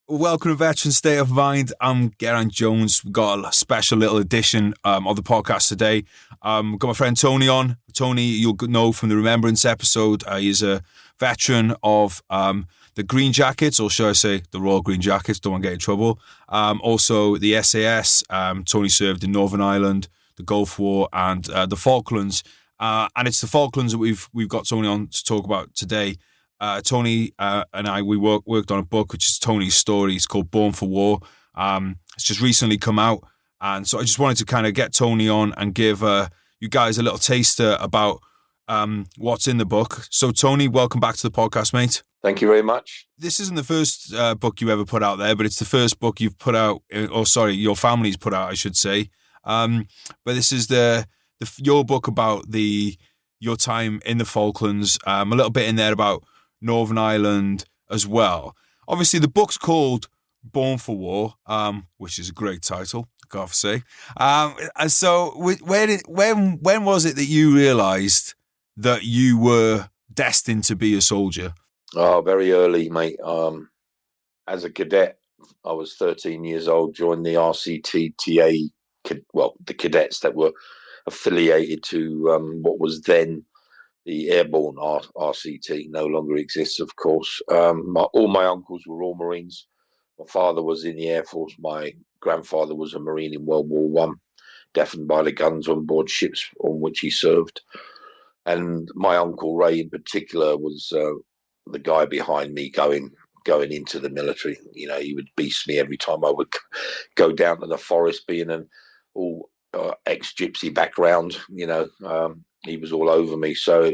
Welcome to Veteran State of Mind. I'm Geraint Jones. We've got a special little edition of the podcast today. We've got my friend Tony on. Tony, you'll know from the Remembrance episode. He's a veteran of the Green Jackets, or should I say the Royal Green Jackets, don't want to get in trouble. Also the SAS. Tony served in Northern Ireland, the Gulf War, and the Falklands. And it's the Falklands that we've got Tony on to talk about today. Tony and I, we worked on a book, which is Tony's story. It's called Born for War. It's just recently come out. And so I just wanted to kind of get Tony on and give you guys a little taster about what's in the book. So Tony, welcome back to the podcast, mate. Thank you very much. This isn't the first book you ever put out there, but it's the first book you've put out, your family's put out, I should say. But this is your book about your time in the Falklands, a little bit in there about Northern Ireland as well. Obviously, the book's called Born for War, which is a great title, I gotta say. And so, when was it that you realised that you were destined to be a soldier? Oh, very early, mate. As a cadet, I was 13 years old, joined the RCTTA, the cadets that were affiliated to what was then the airborne RCT. No longer exists, of course. All my uncles were all Marines. My father was in the Air Force. My grandfather was a Marine in World War One, deafened by the guns on board ships on which he served. And my uncle Ray, in particular, was the guy behind me going into the military. You know, he would beast me every time I would go down to the forest, being an all ex-gypsy background. You know, he was all over me. So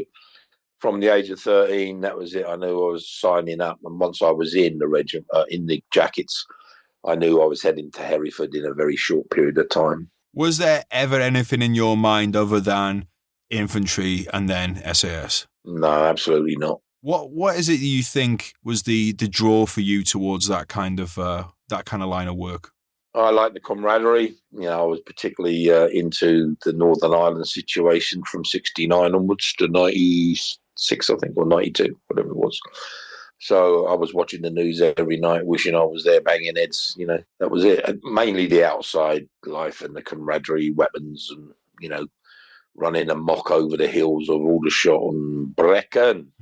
from the age of 13, that was it. I knew I was signing up. And once I was in the regiment, in the Jackets, I knew I was heading to Hereford in a very short period of time. Was there ever anything in your mind other than infantry and then SAS? No, absolutely not. What is it that you think was the draw for you towards that kind of line of work? I like the camaraderie. You know, I was particularly into the Northern Ireland situation from 69 onwards to 96, I think, or 92, whatever it was. So I was watching the news every night, wishing I was there banging heads. You know, that was it. Mainly the outside life and the camaraderie, weapons, and, you know, running amok over the hills of Aldershot and Brecon.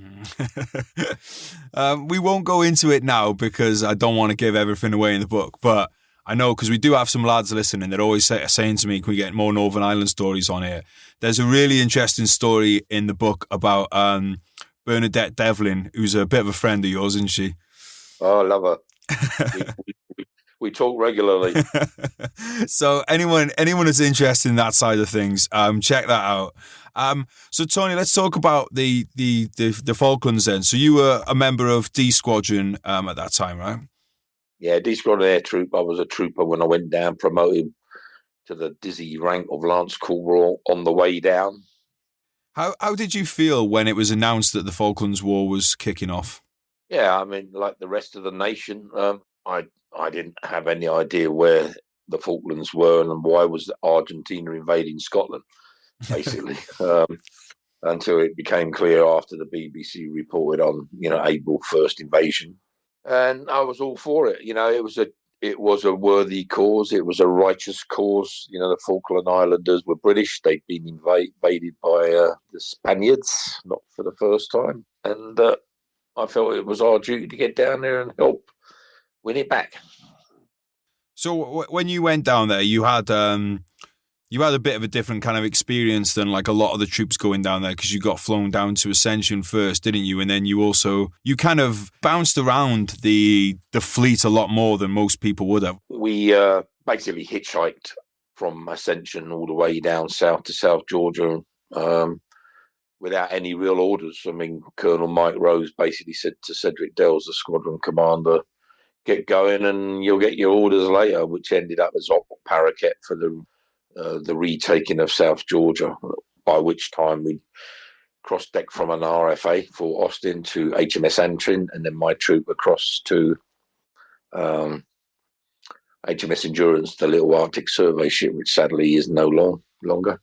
We won't go into it now because I don't want to give everything away in the book, but I know, because we do have some lads listening, they're always saying to me, can we get more Northern Ireland stories on here? There's a really interesting story in the book about Bernadette Devlin, who's a bit of a friend of yours, isn't she? Oh, I love her. we talk regularly. So anyone who's interested in that side of things, check that out. So Tony, let's talk about the Falklands then. So you were a member of D Squadron at that time, right? Yeah, D Squadron Air Troop. I was a trooper when I went down, promoted to the dizzy rank of Lance Corporal on the way down. How did you feel when it was announced that the Falklands War was kicking off? Yeah, I mean, like the rest of the nation, I didn't have any idea where the Falklands were and why was Argentina invading Scotland, basically, until it became clear after the BBC reported on, you know, April 1st invasion. And I was all for it. You know, it was a worthy cause. It was a righteous cause. You know, the Falkland Islanders were British. They'd been invaded by the Spaniards, not for the first time. And I felt it was our duty to get down there and help win it back. So when you went down there, you had a bit of a different kind of experience than like a lot of the troops going down there, because you got flown down to Ascension first, didn't you? And then you kind of bounced around the fleet a lot more than most people would have. We basically hitchhiked from Ascension all the way down south to South Georgia without any real orders. I mean, Colonel Mike Rose basically said to Cedric Dells, the squadron commander, get going and you'll get your orders later, which ended up as op parakeet for the retaking of South Georgia, by which time we crossed deck from an RFA, Fort Austin, to HMS Antrim, and then my troop across to HMS Endurance, the little Arctic survey ship, which sadly is no longer.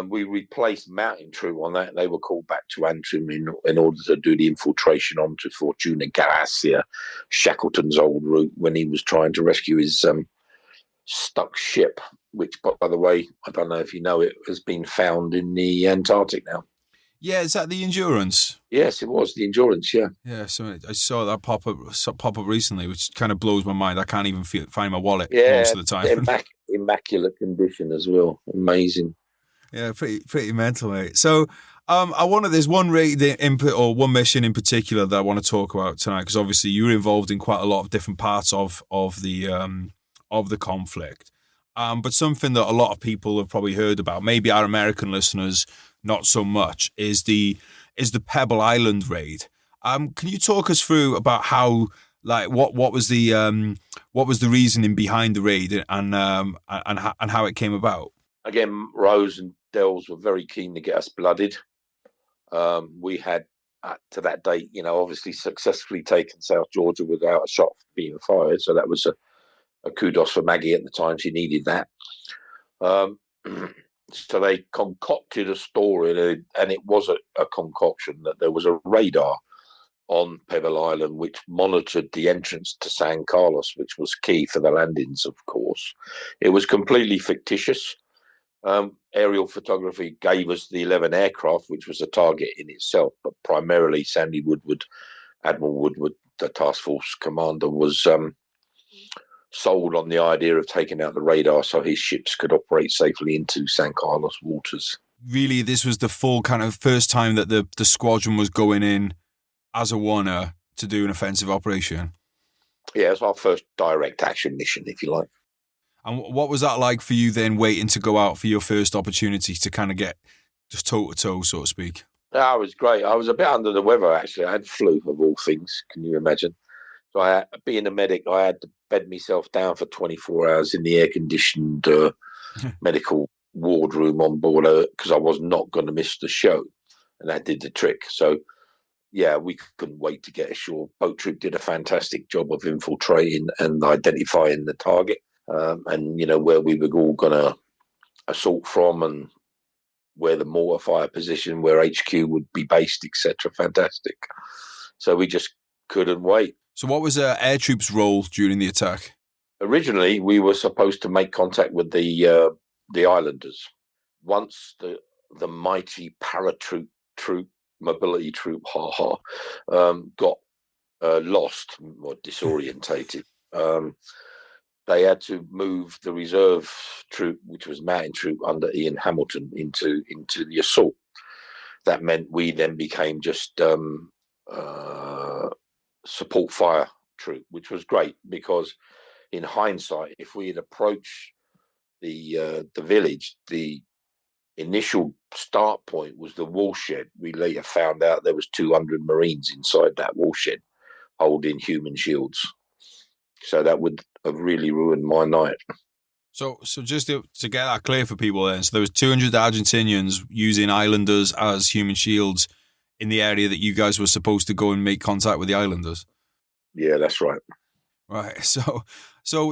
We replaced Mountain Troop on that. They were called back to Antrim in order to do the infiltration onto Fortuna Galicia, Shackleton's old route, when he was trying to rescue his stuck ship, which, by the way, I don't know if you know, it has been found in the Antarctic now. Yeah, is that the Endurance? Yes, it was the Endurance. Yeah. Yeah, so I saw that pop up recently, which kind of blows my mind. I can't even find my wallet most of the time. Immaculate condition as well. Amazing. Yeah, pretty mental, mate. So, there's one raid input or one mission in particular that I want to talk about tonight, because obviously you were involved in quite a lot of different parts of the conflict. But something that a lot of people have probably heard about, maybe our American listeners not so much, is the Pebble Island raid. Can you talk us through about how, like, what was the reasoning behind the raid and how it came about? Again, Rose and Dells were very keen to get us blooded. We had, to that date, obviously successfully taken South Georgia without a shot being fired. So that was a kudos for Maggie at the time. She needed that. So they concocted a story, and it was a concoction, that there was a radar on Pebble Island which monitored the entrance to San Carlos, which was key for the landings, of course. It was completely fictitious. Aerial photography gave us the 11 aircraft, which was a target in itself, but primarily Admiral Woodward, the task force commander, was sold on the idea of taking out the radar so his ships could operate safely into San Carlos waters. Really, this was the full kind of first time that the squadron was going in as a oneer to do an offensive operation. Yeah, it was our first direct action mission, if you like. And what was that like for you then, waiting to go out for your first opportunity to kind of get just toe-to-toe, so to speak? Yeah, it was great. I was a bit under the weather, actually. I had flu, of all things. Can you imagine? So being a medic, I had to bed myself down for 24 hours in the air-conditioned medical wardroom on board, because I was not going to miss the show. And that did the trick. So, yeah, we couldn't wait to get ashore. Boat Troop did a fantastic job of infiltrating and identifying the target. And where we were all going to assault from, and where the mortar fire position, where HQ would be based, etc. Fantastic. So we just couldn't wait. So what was air troops' role during the attack? Originally, we were supposed to make contact with the islanders. Once the mighty paratroop mobility troop got lost or disorientated. They had to move the reserve troop, which was Mountain Troop under Ian Hamilton, into the assault. That meant we then became just support fire troop, which was great, because in hindsight, if we had approached the village, the initial start point was the woolshed. We later found out there was 200 Marines inside that woolshed holding human shields. So that would have really ruined my night. So just to get that clear for people then, so there was 200 Argentinians using islanders as human shields in the area that you guys were supposed to go and make contact with the islanders? Yeah, that's right. Right. So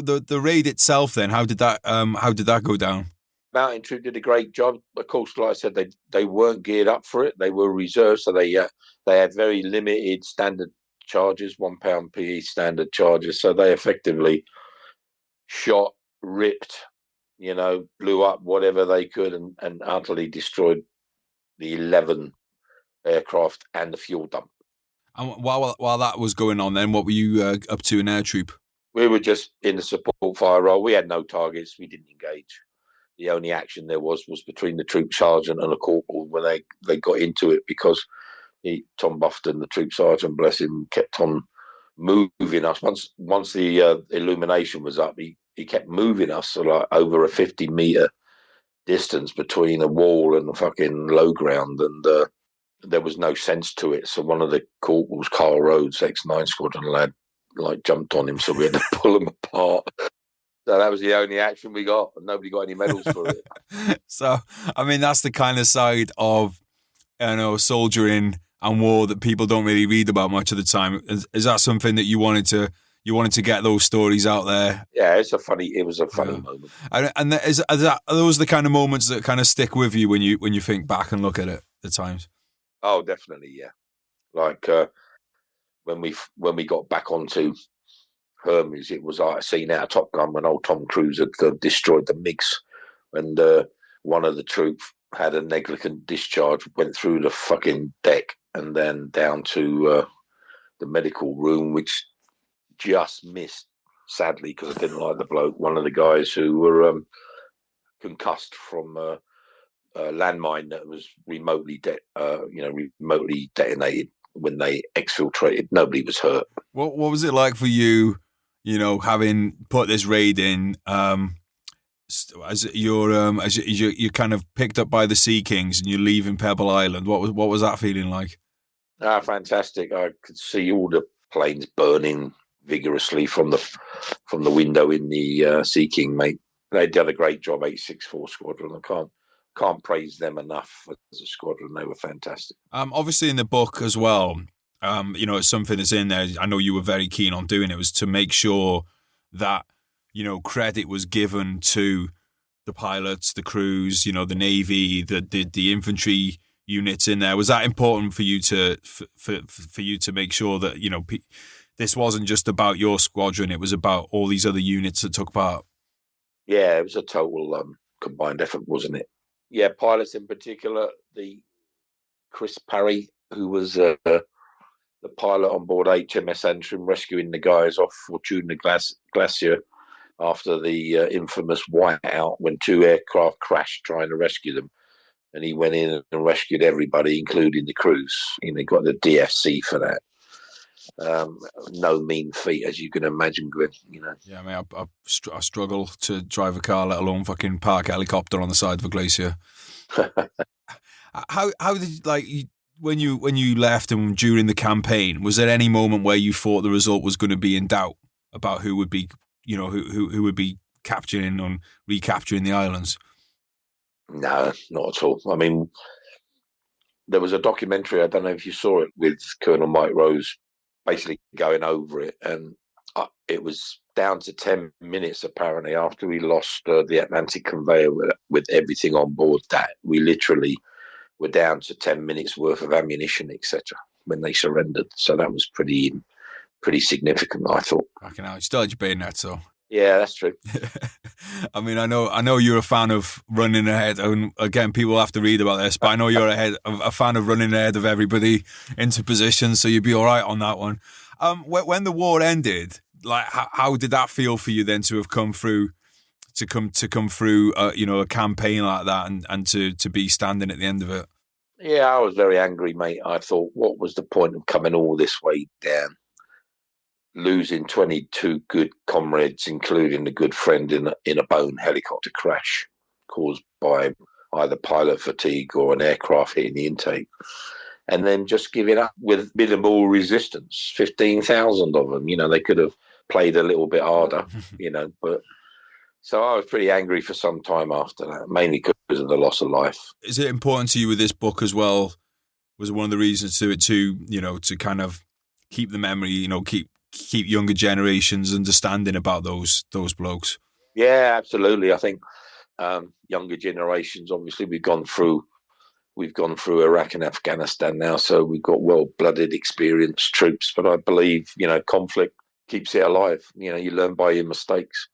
the raid itself then, how did that go down? Mountain Troop did a great job. Of course, like I said, they weren't geared up for it. They were reserved, so they had very limited standard charges, £1 PE standard charges. So they effectively shot, ripped, blew up whatever they could, and utterly destroyed the 11 aircraft and the fuel dump. And while that was going on, then what were you up to in air troop? We were just in the support fire role. We had no targets. We didn't engage. The only action there was between the troop sergeant and a corporal when they got into it, because Tom Buffton, the troop sergeant, bless him, kept on moving us. Once the illumination was up, he kept moving us like over a 50-meter distance between a wall and the fucking low ground, and there was no sense to it. So one of the corporals, Carl Rhodes, ex-9 Squadron lad, jumped on him, so we had to pull him apart. So that was the only action we got, and nobody got any medals for it. So, I mean, that's the kind of side of, soldiering and war that people don't really read about much of the time. Is that something that you wanted to you wanted to get those stories out there. Yeah, it was a funny moment. And are those the kind of moments that kind of stick with you when you think back and look at it at times? Oh, definitely, yeah. Like when we got back onto Hermes, it was like a scene out of Top Gun when old Tom Cruise had destroyed the MiGs, and one of the troops had a negligent discharge, went through the fucking deck and then down to the medical room, which just missed, sadly, because I didn't like the bloke. One of the guys who were concussed from a landmine that was remotely detonated when they exfiltrated. Nobody was hurt. What was it like for you? You know, having put this raid in, as you're kind of picked up by the Sea Kings and you're leaving Pebble Island. What was that feeling like? Fantastic! I could see all the planes burning vigorously from the window in the Sea King, mate. They did a great job, 864 Squadron. I can't praise them enough as a squadron. They were fantastic. Obviously in the book as well, you know, it's something that's in there. I know you were very keen on doing it, was to make sure that, you know, credit was given to the pilots, the crews, you know, the Navy, the infantry units in there. Was that important for you to for you to make sure that, you know, this wasn't just about your squadron, it was about all these other units that took part? Yeah, it was a total combined effort, wasn't it? Yeah, pilots in particular, the Chris Parry, who was the pilot on board HMS Antrim, rescuing the guys off Fortuna Glacier after the infamous whiteout when 2 aircraft crashed trying to rescue them. And he went in and rescued everybody, including the crews. You know, he got the DFC for that. No mean feat, as you can imagine, Glenn. You know. Yeah, I mean, I struggle to drive a car, let alone fucking park a helicopter on the side of a glacier. How did when you left and during the campaign, was there any moment where you thought the result was going to be in doubt about who would be, you know, who would be capturing and recapturing the islands? No, not at all. I mean, there was a documentary, I don't know if you saw it, with Colonel Mike Rose basically going over it, and it was down to 10 minutes apparently after we lost the Atlantic conveyor with everything on board, that we literally were down to 10 minutes worth of ammunition, etc., when they surrendered. So that was pretty significant, I thought. Fucking hell, you still had your bayonet, so. Yeah, that's true. I mean, I know you're a fan of running ahead, and again, people have to read about this, but I know you're a fan of running ahead of everybody into position, so you'd be all right on that one. When the war ended, like, how did that feel for you then to have come through, you know, a campaign like that, and to be standing at the end of it? Yeah, I was very angry, mate. I thought, what was the point of coming all this way down? Losing 22 good comrades, including a good friend in a Boeing helicopter crash caused by either pilot fatigue or an aircraft hitting the intake, and then just giving up with minimal resistance. 15,000 of them. You know, they could have played a little bit harder. You know, but so I was pretty angry for some time after that, mainly because of the loss of life. Is it important to you with this book as well? Was one of the reasons to it you know, to kind of keep the memory, you know, keep younger generations understanding about those blokes? Yeah, absolutely. I think younger generations, obviously, we've gone through Iraq and Afghanistan now, so we've got well-blooded, experienced troops. But I believe, you know, conflict keeps it alive. You know, you learn by your mistakes.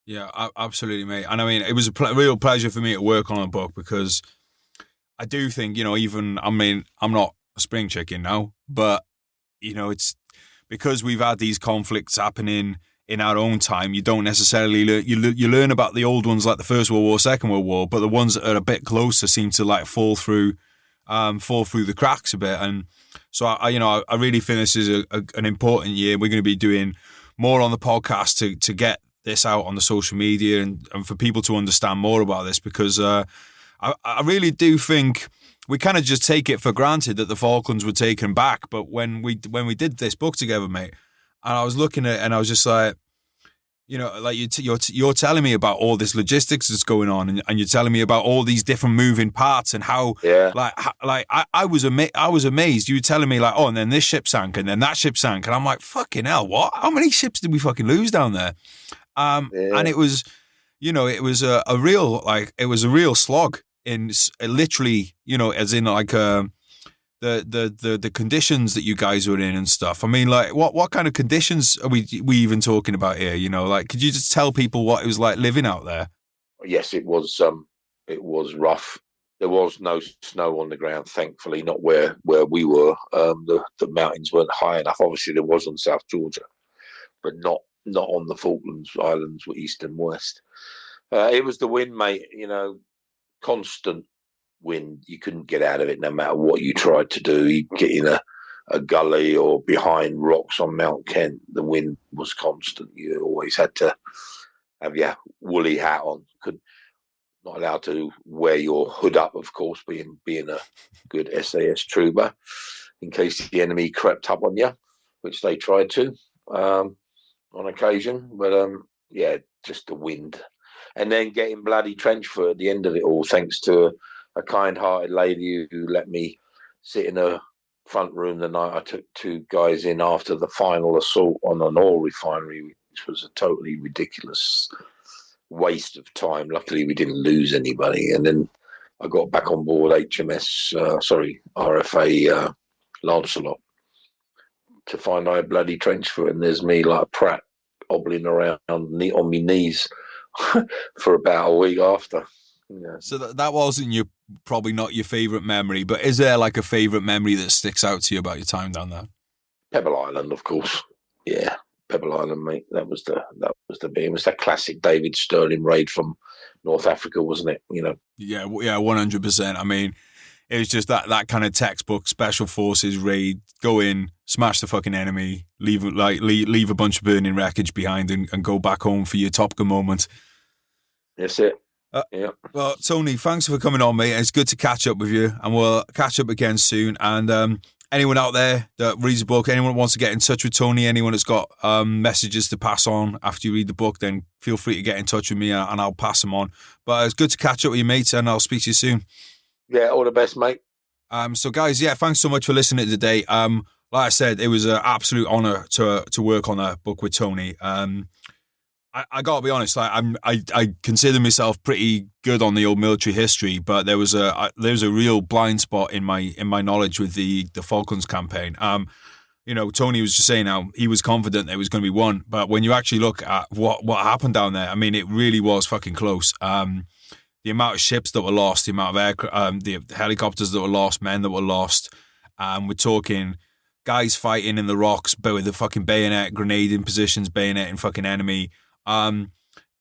Yeah, absolutely, mate. And I mean, it was a real pleasure for me to work on a book, because I do think, you know, I'm not a spring chicken now, but, you know, it's because we've had these conflicts happening in our own time. You don't necessarily learn. You learn about the old ones like the First World War, Second World War, but the ones that are a bit closer seem to like fall through the cracks a bit. And so I really think this is an important year. We're going to be doing more on the podcast to get this out on the social media and for people to understand more about this, because I really do think we kind of just take it for granted that the Falklands were taken back. But when we did this book together, mate, and I was looking at it and I was just like, You know, like you're telling me about all this logistics that's going on, and you're telling me about all these different moving parts and how, Yeah. I was amazed. You were telling me like, oh, and then this ship sank, and then that ship sank, and I'm like, fucking hell, what? How many ships did we fucking lose down there? And it was, it was a real slog in literally, as in like the conditions that you guys were in and stuff. I mean, like, what kind of conditions are we even talking about here? Like, could you just tell people what it was like living out there? Yes, it was rough. There was no snow on the ground, thankfully, not where we were. The mountains weren't high enough. Obviously, there was on South Georgia, but not on the Falklands Islands, east and west. It was the wind, mate. Constant wind. You couldn't get out of it no matter what you tried to do. You'd get in a gully or behind rocks on Mount Kent. The wind was constant. You always had to have your woolly hat on. Not allowed to wear your hood up, of course, being a good SAS trooper, in case the enemy crept up on you, which they tried to on occasion. But just the wind, and then getting bloody trench foot at the end of it all, thanks to a kind-hearted lady who let me sit in her front room the night I took two guys in after the final assault on an oil refinery, which was a totally ridiculous waste of time. Luckily, we didn't lose anybody. And then I got back on board RFA Lancelot to find I had bloody trench foot, and there's me like a prat hobbling around on my knees for about a week after. Yeah. So that wasn't probably not your favourite memory, but is there like a favourite memory that sticks out to you about your time down there? Pebble Island, of course. Yeah, Pebble Island, mate. That was the bit. It was that classic David Sterling raid from North Africa, wasn't it? Yeah, 100%. I mean, it was just that kind of textbook special forces raid. Go in, smash the fucking enemy, leave a bunch of burning wreckage behind, and go back home for your Top Gun moment. That's it. Yeah. Well, Tony, thanks for coming on, mate. It's good to catch up with you, and we'll catch up again soon. And anyone out there that reads the book, anyone that wants to get in touch with Tony, anyone that's got messages to pass on after you read the book, then feel free to get in touch with me, and I'll pass them on. But it's good to catch up with you, mate, and I'll speak to you soon. Yeah, all the best, mate. So, guys, thanks so much for listening today. Like I said, it was an absolute honour to work on a book with Tony. I gotta be honest, I consider myself pretty good on the old military history, but there was a real blind spot in my knowledge with the Falklands campaign. Tony was just saying how he was confident that it was going to be won, but when you actually look at what happened down there, I mean, it really was fucking close. The amount of ships that were lost, the amount of the helicopters that were lost, men that were lost. We're talking guys fighting in the rocks, but with the fucking bayonet, grenade in positions, bayoneting fucking enemy. And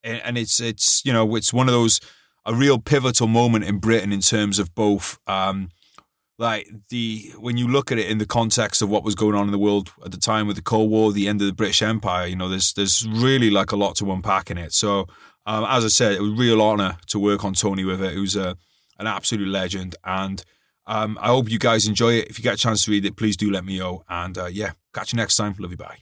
it's one of those, a real pivotal moment in Britain in terms of both, when you look at it in the context of what was going on in the world at the time with the Cold War, the end of the British Empire, there's really like a lot to unpack in it. So, as I said, it was a real honour to work on Tony with it. It was an absolute legend, and I hope you guys enjoy it. If you get a chance to read it, please do let me know. And catch you next time. Love you, bye.